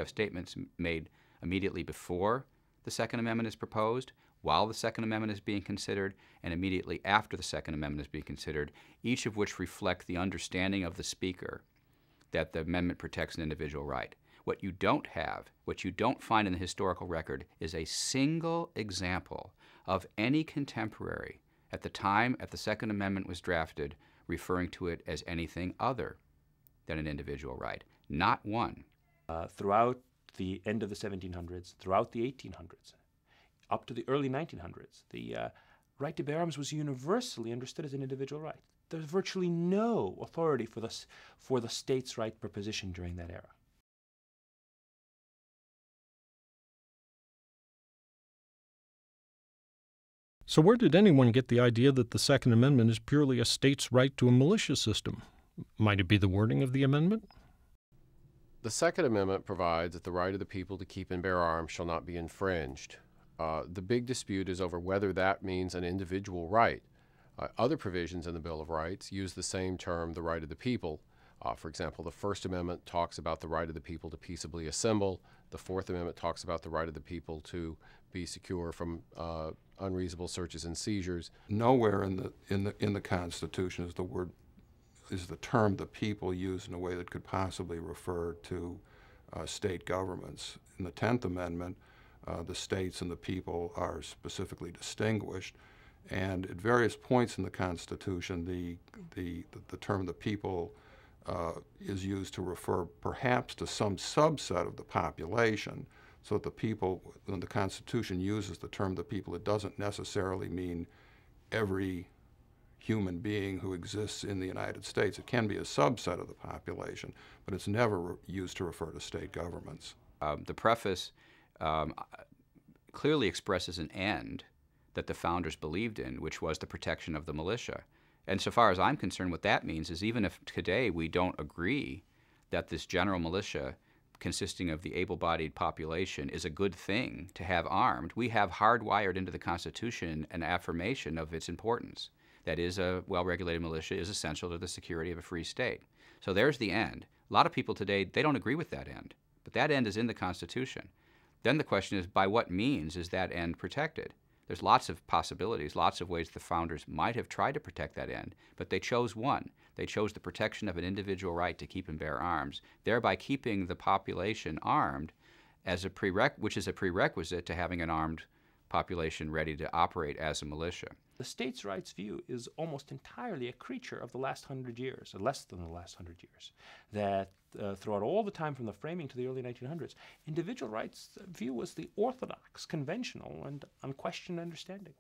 have statements made immediately before the Second Amendment is proposed, while the Second Amendment is being considered, and immediately after the Second Amendment is being considered, each of which reflect the understanding of the speaker that the amendment protects an individual right. What you don't have, what you don't find in the historical record, is a single example of any contemporary at the time the Second Amendment was drafted referring to it as anything other than an individual right. Not one. Throughout the end of the 1700s, throughout the 1800s, up to the early 1900s, the right to bear arms was universally understood as an individual right. There's virtually no authority for the states' right proposition during that era. So where did anyone get the idea that the Second Amendment is purely a state's right to a militia system? Might it be the wording of the amendment? The Second Amendment provides that the right of the people to keep and bear arms shall not be infringed. The big dispute is over whether that means an individual right. Other provisions in the Bill of Rights use the same term, the right of the people. For example, the First Amendment talks about the right of the people to peaceably assemble. The Fourth Amendment talks about the right of the people to be secure from unreasonable searches and seizures. Nowhere in the Constitution is the term "the people" used in a way that could possibly refer to state governments. In the 10th Amendment, the states and the people are specifically distinguished, and at various points in the Constitution, the term "the people" is used to refer perhaps to some subset of the population. So that the people, when the Constitution uses the term "the people," it doesn't necessarily mean every human being who exists in the United States. It can be a subset of the population, but it's never used to refer to state governments. The preface clearly expresses an end that the founders believed in, which was the protection of the militia. And so far as I'm concerned, what that means is even if today we don't agree that this general militia consisting of the able-bodied population is a good thing to have armed, we have hardwired into the Constitution an affirmation of its importance. That is, a well-regulated militia is essential to the security of a free state. So there's the end. A lot of people today, they don't agree with that end, but that end is in the Constitution. Then the question is, by what means is that end protected? There's lots of possibilities, lots of ways the founders might have tried to protect that end, but they chose one. They chose the protection of an individual right to keep and bear arms, thereby keeping the population armed, as which is a prerequisite to having an armed population ready to operate as a militia. The states' rights view is almost entirely a creature of the last 100 years, or less than the last 100 years, that throughout all the time from the framing to the early 1900s, individual rights view was the orthodox, conventional, and unquestioned understanding.